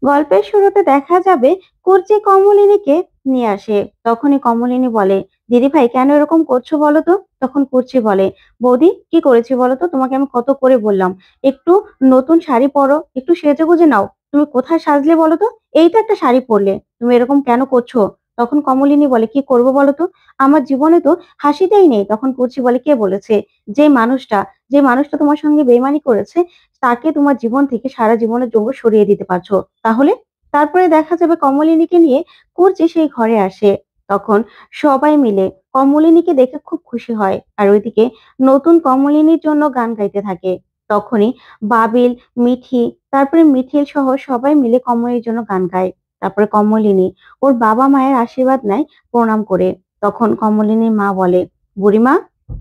গল্পের শুরুতে দেখা যাবে কুর্চি কমলিনীকে নিয়ে আসে। তখনই কমলিনী বলে, দিদি ভাই কেন এরকম করছো বলো তো? তখন কুর্চি বলে, বৌদি কি করেছি বলো তো? তোমাকে আমি কত করে বললাম একটু নতুন শাড়ি পরো, একটু সেজেগুজে নাও। তুমি কোথায় সাজলে বলো তো? এই তো একটা শাড়ি পরলে, তুমি এরকম কেন করছো? তখন কমলিনী বলে, কি করবো বলো তো? আমার জীবনে তো হাসিটাই নেই। তখন কুর্চি বলে, কে বলেছে? যে মানুষটা যে মানুষটা তোমার সঙ্গে বেইমানি করেছে, তাকে তোমার জীবন থেকে সারা জীবনের জন্য সরিয়ে দিতে পারছো তাহলে? তারপরে দেখা যাবে কমলিনীকে নিয়ে কুর্চি সেই ঘরে আসে। তখন সবাই মিলে কমলিনীকে দেখে খুব খুশি হয়, আর ওইদিকে নতুন কমলিনীর জন্য গান গাইতে থাকে। তখনই বাবিল, মিঠি, তারপরে মিঠিল সহ সবাই মিলে কমলিনীর জন্য গান গায়। তারপরে কমলিনী ওর বাবা মায়ের আশীর্বাদ নেয় প্রণাম করে। তখন কমলিনীর মা বলে, বুড়িমা,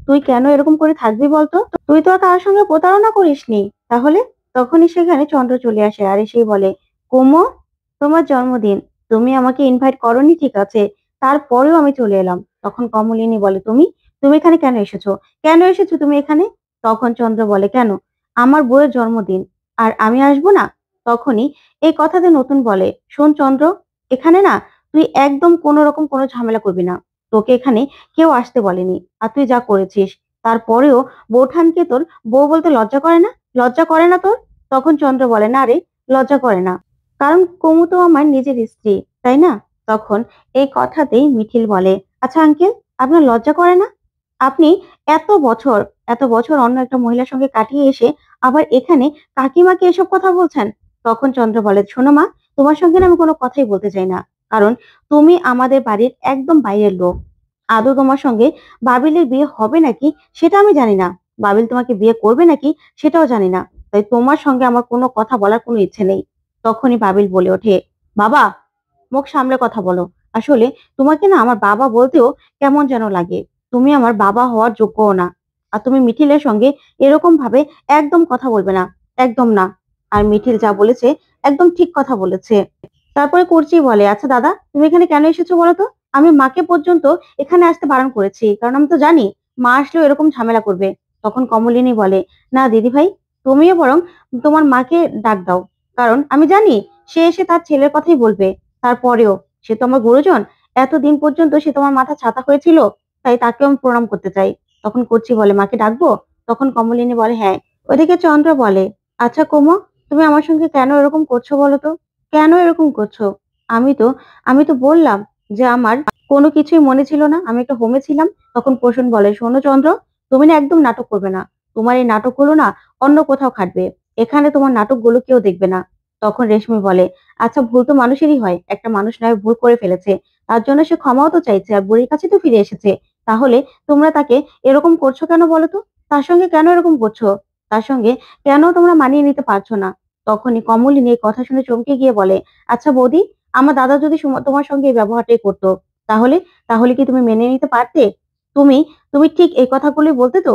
তুই কেন এরকম করে থাকবি বলতো? তুই তো আর কারোর সঙ্গে প্রতারণা করিসনি তাহলে? তখনই সেখানে চন্দ্র চলে আসে আর এসেই বলে, কুমো, তোমার জন্মদিন, তুমি আমাকে ইনভাইট করোনি ঠিক আছে, তারপরেও আমি চলে এলাম। তখন কমলিনী বলে, তুমি তুমি এখানে কেন এসেছো? কেন এসেছো তুমি এখানে? তখন চন্দ্র বলে, কেন? আমার বউয়ের জন্মদিন আর আমি আসবো না? তখনই এই কথাতে নতুন বলে, শোন চন্দ্র, এখানে না তুই একদম কোনো রকম কোনো ঝামেলা করবি না। তোকে এখানে কেউ আসতে বলেনি, আর তুই যা করেছিস তারপরেও বৌঠানকে তোর বউ বলতে লজ্জা করে না? লজ্জা করে না তোর? তখন চন্দ্র বলে, না রে, লজ্জা করে না, কারণ কুমু তো আমার নিজের স্ত্রী, তাই না? তখন এই কথাতেই মিঠিল বলে, আচ্ছা আঙ্কেল, আপনার লজ্জা করে না? আপনি এত বছর এত বছর অন্য একটা মহিলার সঙ্গে কাটিয়ে এসে আবার এখানে কাকিমাকে এসব কথা বলছেন? তখন চন্দ্র বলে, শোনো মা, তোমার সঙ্গে না আমি কোনো কথাই বলতে চাই না, কারণ তুমি আমাদের বাড়ির একদম বাইরের লোক। আদৌ তোমার সঙ্গে বাবিলের বিয়ে হবে নাকি সেটা আমি জানি না, বাবিল তোমাকে বিয়ে করবে নাকি সেটাও জানি না, তাই তোমার সঙ্গে আমার কোনো কথা বলার কোনো ইচ্ছে নেই। তখনই বাবিল বলে ওঠে, বাবা, মুখ সামলে কথা বলো। আসলে তোমাকে না আমার বাবা বলতেও কেমন যেন লাগে। তুমি আমার বাবা হওয়ার যোগ্যও না। আর তুমি মিঠিলের সঙ্গে এরকম ভাবে একদম কথা বলবে না, একদম না। আর মিঠিল যা বলেছে একদম ঠিক কথা বলেছে। তারপরে কুর্চি বলে, আচ্ছা দাদা, তুমি এখানে কেন এসেছো বলো তো? আমি মাকে পর্যন্ত এখানে আসতে বারণ করেছি, কারণ আমি তো জানি মা আসলেও এরকম ঝামেলা করবে। তখন কমলিনী বলে, না দিদি ভাই, তুমিও বরং তোমার মাকে ডাক দাও, কারণ আমি জানি সে এসে তার ছেলের কথাই বলবে। তারপরেও সে তো আমার গুরুজন, এতদিন পর্যন্ত সে তোমার মাথা ছাতা হয়েছিল, তাই তাকেও আমি প্রণাম করতে চাই। তখন কুর্চি বলে, মাকে ডাকবো? তখন কমলিনী বলে, হ্যাঁ। ওইদিকে চন্দ্র বলে, আচ্ছা কোমো, তুমি আমার সঙ্গে কেন এরকম করছো বলো তো? কেন এরকম করছো? আমি তো আমি তো বললাম যে আমার কোনো কিছুই মনে ছিল না, আমি একটা হোমে ছিলাম। তখন পোষণ বলে, শোনো চন্দ্র, তুমি না একদম নাটক করবে না। তোমার এই নাটকগুলো না অন্য কোথাও খাটবে, এখানে তোমার নাটকগুলো কেউ দেখবে না। তখন রেশমি বলে, আচ্ছা ভুল তো মানুষেরই হয়, একটা মানুষ নয় ভুল করে ফেলেছে, তার জন্য সে ক্ষমাও তো চাইছে আর বুড়ির কাছে তো ফিরে এসেছে। তাহলে তোমরা তাকে এরকম করছো কেন বলো তো? তার সঙ্গে কেন এরকম করছো? তার সঙ্গে কেন তোমরা মানিয়ে নিতে পারছো না? তখনই কমলিনী এই কথা শুনে চমকে গিয়ে বলে, আচ্ছা বৌদি, আমার দাদা যদি তোমার সঙ্গে এই ব্যবহারটাই করতো, তাহলে তাহলে কি তুমি মেনে নিতে পারতে? তুমি তুমি ঠিক এই কথাগুলোই বলতে তো?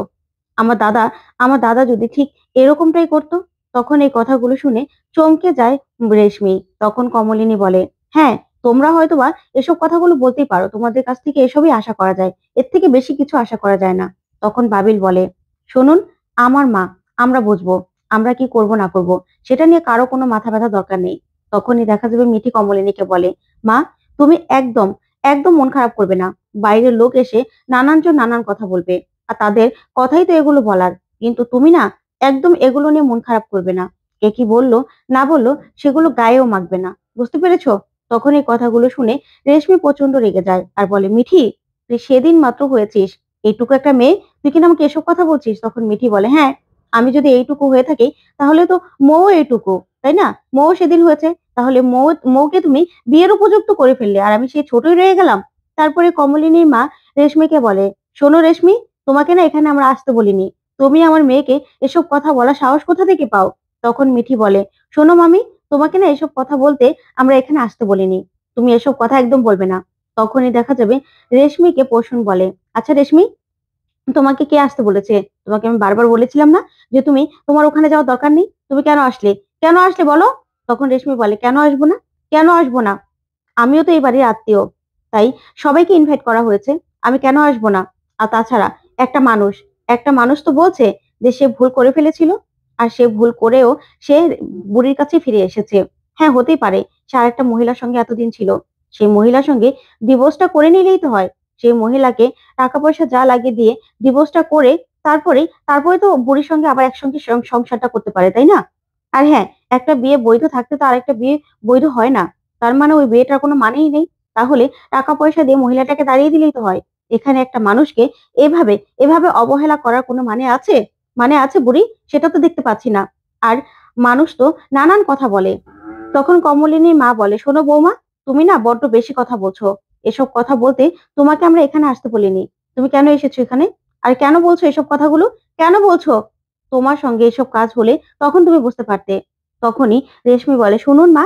আমার দাদা আমার দাদা যদি ঠিক এরকমটাই করতো? তখন এই কথাগুলো শুনে চমকে যায় রেশমি। তখন কমলিনী বলে, হ্যাঁ, তোমরা হয়তোবা এসব কথাগুলো বলতেই পারো, তোমাদের কাছ থেকে এসবই আশা করা যায়, এর থেকে বেশি কিছু আশা করা যায় না। তখন বাবিল বলে, শুনুন, আমার মা, আমরা বুঝবো, আমরা কি করব না করব সেটা নিয়ে কারো কোনো মাথা ব্যথা দরকার নেই। তখনই দেখা যাবে মিঠি কমলিনীকে বলে, মা, তুমি একদম একদম মন খারাপ করবে না। বাইরের লোক এসে নানানজন নানান কথা বলবে, আর তাদের কথাই তো এগুলো বলার, কিন্তু তুমি না একদম এগুলো নিয়ে মন খারাপ করবে না। কে কি বললো না বললো সেগুলো গায়েও মাখবে না, বুঝতে পেরেছো? তখন এই কথাগুলো শুনে রেশমি প্রচন্ড রেগে যায় আর বলে, মিঠি, তুই সেদিন মাত্র হয়েছিস এইটুকু একটা মেয়ে, তুই কিনা আমাকে এসব কথা বলছিস? তখন মিঠি বলে, হ্যাঁ, আমি যদি এইটুকু হয়ে থাকি তাহলে তো মৌ এইটুকু, তাই না? মৌ সেদিন হয়েছে, তাহলে মৌকে তুমি বিয়ের উপযুক্ত করে ফেললে, আর আমি সেই ছোটই রয়ে গেলাম। তারপরে কমলিনীর মা রেশমিকে বলে, শোনো রেশমি, তোমাকে না এখানে আমরা আসতে বলিনি, তুমি আমার মেয়েকে এসব কথা বলার সাহস কোথা থেকে পাও? তখন মিঠি বলে, শোনো মামি, তোমাকে না এসব কথা বলতে আমরা এখানে আসতে বলিনি, তুমি এসব কথা একদম বলবে না। তখনই দেখা যাবে রেশমিকে পোষণ বলে, আচ্ছা রেশমি, তোমাকে কে আসতে বলেছে? তোমাকে আমি বারবার বলেছিলাম না যে তুমি তোমার ওখানে যাওয়ার দরকার নেই? তুমি কেন আসলে? কেন আসলে বলো? তখন রেশমি বলে, কেন আসবো না? কেন আসবো না? আমিও তো এই বাড়ির আত্মীয়, তাই সবাইকে ইনভাইট করা হয়েছে, আমি কেন আসবো না? আর তাছাড়া একটা মানুষ একটা মানুষ তো বলছে যে সে ভুল করে ফেলেছিল, আর সে ভুল করেও সে বুড়ির কাছে ফিরে এসেছে। হ্যাঁ, হতেই পারে। সে আরেকটা মহিলার সঙ্গে এতদিন ছিল। সেই মহিলার সঙ্গে ডিভোর্সটা করে নিলেই তো হয়। সেই মহিলাকে টাকা-পয়সা যা লাগে দিয়ে ডিভোর্সটা করে তারপরে তো বুড়ির সঙ্গে আবার একসঙ্গে সংসারটা করতে পারে, তাই না? আর হ্যাঁ, একটা বিয়ে বৈধ থাকতে তো আরেকটা বিয়ে বৈধ হয় না। তার মানে ওই বিয়েটার কোনো মানেই নেই। তাহলে টাকা-পয়সা দিয়ে মহিলাটাকে তাড়িয়ে দিলেই তো হয়। এখানে একটা মানুষকে এভাবে, এভাবে অবহেলা করার কোনো মানে আছে? মানে আছে বুড়ি? সেটা তো দেখতে পাচ্ছি না। আর মানুষ তো নানান কথা বলে। তখন কমলিনীর মা বলে, "শোনো বৌমা, তুমি না বড্ড বেশি কথা বলছো। এসব কথা বলতে তোমাকে আমরা এখানে আসতে বলিনি। তুমি কেন এসেছো এখানে? আর কেন বলছো এসব কথাগুলো? কেন বলছো? তোমার সঙ্গে এসব কাজ হলে তখন তুমি বুঝতে পারতে।" তখনই রেশমি বলে, "শুনুন মা,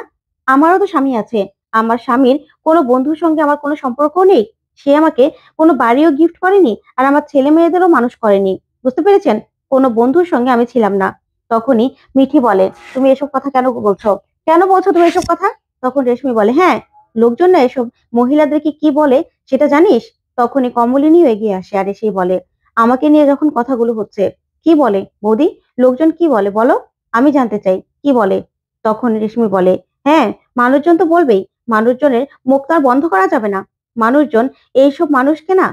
আমারও তো স্বামী আছে। আমার স্বামীর কোনো বন্ধুর সঙ্গে আমার কোনো সম্পর্কও নেই। সে আমাকে কোনো বাড়িও গিফট করেনি, আর আমার ছেলে-মেয়েদেরও মানুষ করেনি। বুঝতে পেরেছেন? কোনো বন্ধুর সঙ্গে আমি ছিলাম না।" তখনই মিঠি বলে, "তুমি এসব কথা কেন বলছো? কেন বলছো তুমি এসব কথা?" তখন রেশমি বলে, "হ্যাঁ, লোকজন না এসব মহিলাদেরকে কি বলে সেটা জানিস?" তখনই কমলিনীও এগিয়ে আসে আর এসেই বলে, "আমাকে নিয়ে যখন কথাগুলো হচ্ছে, কি বলে বৌদি? লোকজন কি বলে বলো? আমি জানতে চাই, কি বলে?" তখন রেশমি বলে, "হ্যাঁ, মানুষজন তো বলবেই। মানুষজনের মুখ তো আর বন্ধ করা যাবে না। মানুষজন এইসব মানুষকে না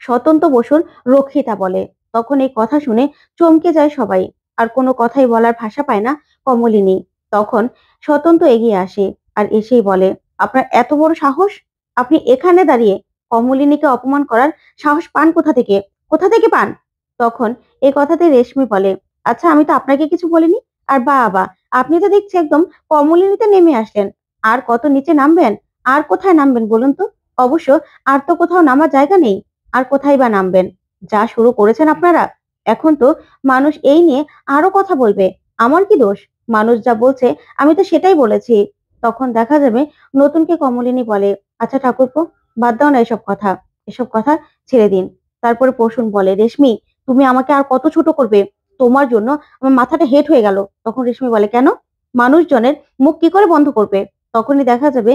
স্বতন্ত্র বসুর রক্ষিতা বলে।" তখন এই কথা শুনে চমকে যায় সবাই। আর কোনো কথাই বলার ভাষা পায় না কমলিনী। তখন স্বতন্ত্র এগিয়ে আসে আর এসেই বলে, "আপনার এত বড় সাহস? আপনি এখানে দাঁড়িয়ে কমলিনীকে অপমান করার সাহস পান কোথা থেকে? কোথা থেকে পান?" তখন এ কথাতে রেশমি বলে, "আচ্ছা, আমি তো আপনাকে কিছু বলিনি। আর বাবা! আপনি তো দেখছি একদম কমলিনীতে নেমে আসলেন। আর কত নিচে নামবেন? আর কোথায় নামবেন বলুন তো? অবশ্য আর তো কোথাও নামার জায়গা নেই। আর কোথায় বা নামবেন? যা শুরু করেছেন আপনারা, এখন তো মানুষ এই নিয়ে আরো কথা বলবে। আমার কি দোষ? মানুষ যা বলছে আমি তো সেটাই বলেছি।" তখন দেখা যাবে নতুনকে কমলিনী বলে, "আচ্ছা ঠাকুরপো, বাদ দাও না এসব কথা। এসব কথা ছেড়ে দিন।" তারপরে প্রসূন বলে, "রেশমি, তুমি আমাকে আর কত ছোট করবে? তোমার জন্য আমার মাথাটা হেট হয়ে গেল।" তখন রেশমি বলে, "কেন? মানুষজনের মুখ কি করে বন্ধ করবে?" তখনই দেখা যাবে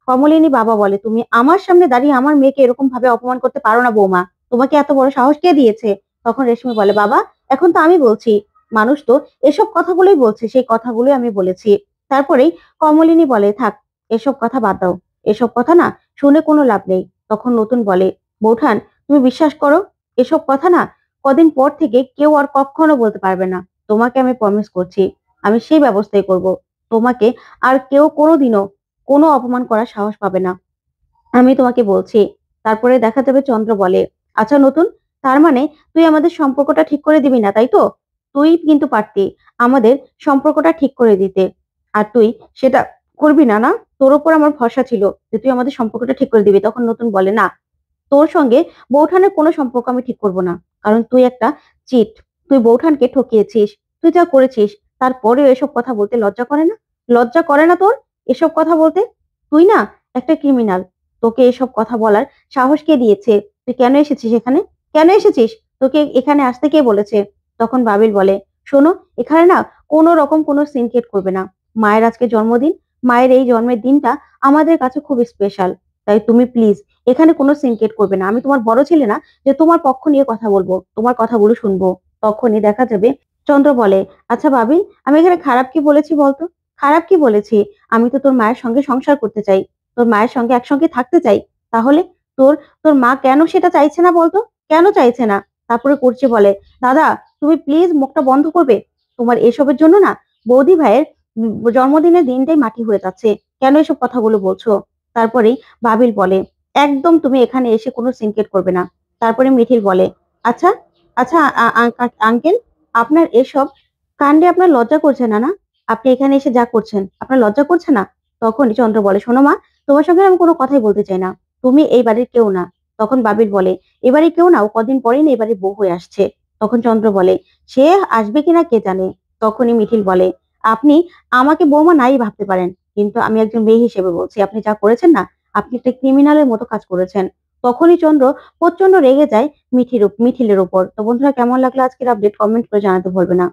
কমলিনী বাবা বলে, "তুমি আমার সামনে দাঁড়িয়ে আমার মেয়েকে এরকম ভাবে অপমান করতে পারো না বৌমা। তোমাকে এত বড় সাহস কে দিয়েছে?" তখন রেশমি বলে, "বাবা, এখন তো আমি বলছি। মানুষ তো এসব কথাগুলোই বলছে, সেই কথাগুলোই আমি বলেছি।" তারপরেই কমলিনী বলে, "থাক, এসব কথা বাদ দাও। এসব কথা না শুনে কোনো লাভ নেই।" তখন নতুন বলে, "বৌঠান, তুমি বিশ্বাস করো, এসব কথা না কদিন পর থেকে কেউ আর কখনো বলতে পারবে না। তোমাকে আমি প্রমিস করছি। আমি সেই ব্যবস্থাই করব। তোমাকে আর কেউ কোনোদিনও কোনো অপমান করার সাহস পাবে না। আমি তোমাকে বলছি।" তারপরে দেখা যাবে চন্দ্র বলে, "আচ্ছা নতুন, তার মানে তুই আমাদের সম্পর্কটা ঠিক করে দিবি না, তাই তো? তুই কিন্তু পারতি আমাদের সম্পর্কটা ঠিক করে দিতে। আর তুই সেটা করবি না, না? তোর উপর আমার ভরসা ছিল যে তুই আমাদের সম্পর্কটা ঠিক করে দিবি।" তখন নতুন বলে, "না, তোর সঙ্গে বৌঠানের কোনো সম্পর্ক আমি ঠিক করব না। কারণ তুই একটা চিট। তুই বৌঠানকে ঠকিয়েছিস। তুই যা করেছিস, তারপরেও এসব কথা বলতে লজ্জা করে না? লজ্জা করে না তোর এসব কথা বলতে? তুই না একটা ক্রিমিনাল। তোকে এসব কথা বলার সাহস কে দিয়েছে? তুই কেন এসেছিস এখানে? কেন এসেছিস? তোকে এখানে আসতে কে বলেছে?" তখন বাবিল বলে, "শোনো, এখানে না কোন রকম কোনো সিন ক্রিয়েট করবে না। মায়ের আজকে জন্মদিন। মায়ের এই জন্মের দিনটা আমাদের কাছে খুব স্পেশাল। তাই তুমি প্লিজ এখানে কোনো সিন ক্রিয়েট করবে না। আমি তোমার বড় ছেলে না যে তোমার পক্ষ নিয়ে কথা বলবো, তোমার কথাগুলো শুনবো।" তখনই দেখা যাবে চন্দ্র বলে, "আচ্ছা বাবিল, আমি এখানে খারাপ কি বলেছি বলতো? খারাপ কি বলেছি? আমি তো তোর মায়ের সঙ্গে সংসার করতে চাই। তোর মায়ের সঙ্গে একসঙ্গে থাকতে চাই। তাহলে তোর তোর মা কেন সেটা চাইছে না বলতো? কেন চাইছে না?" তারপরে করছে বলে, "দাদা, তুমি প্লিজ মুখটা বন্ধ করবে? তোমার এসবের জন্য না বৌদি ভাইয়ের জন্মদিনের দিনটাই মাটি হয়ে যাচ্ছে। কেন এসব কথাগুলো বলছো?" তারপরেই বাবিল বলে, "একদম তুমি এখানে এসে কোনো সিনক্রেট করবে না।" তারপরে মিঠিল বলে, "আচ্ছা, আচ্ছা আঙ্কেল, আপনার এসব কাণ্ডে আপনার লজ্জা করছে না, না? আপনি এখানে এসে যা করছেন, আপনার লজ্জা করছে না?" তখনই চন্দ্র বলে, "শোনো মা, তোমার সঙ্গে আমি কোনো কথাই বলতে চাই না। তুমি এই বাড়ির কেউ না।" তখন বাবিল বলে, "এ বাড়ির কেউ না, ও কদিন পরেই না এ বাড়ির বউ হয়ে আসছে।" তখন চন্দ্র বলে, "সে আসবে কিনা কে জানে?" তখনই মিঠিল বলে, "আপনি আমাকে বৌমা নাই ভাবতে পারেন। কিন্তু আমি একজন মেয়ে হিসেবে বলছি, আপনি যা করেছেন না, আপনি একটা ক্রিমিনালের মতো কাজ করেছেন।" তখনই চন্দ্র প্রচন্ড রেগে যায় মিঠিলের উপর। তো বন্ধুরা, কেমন লাগলো আজকের আপডেট? কমেন্ট করে জানাতে ভুলবে না।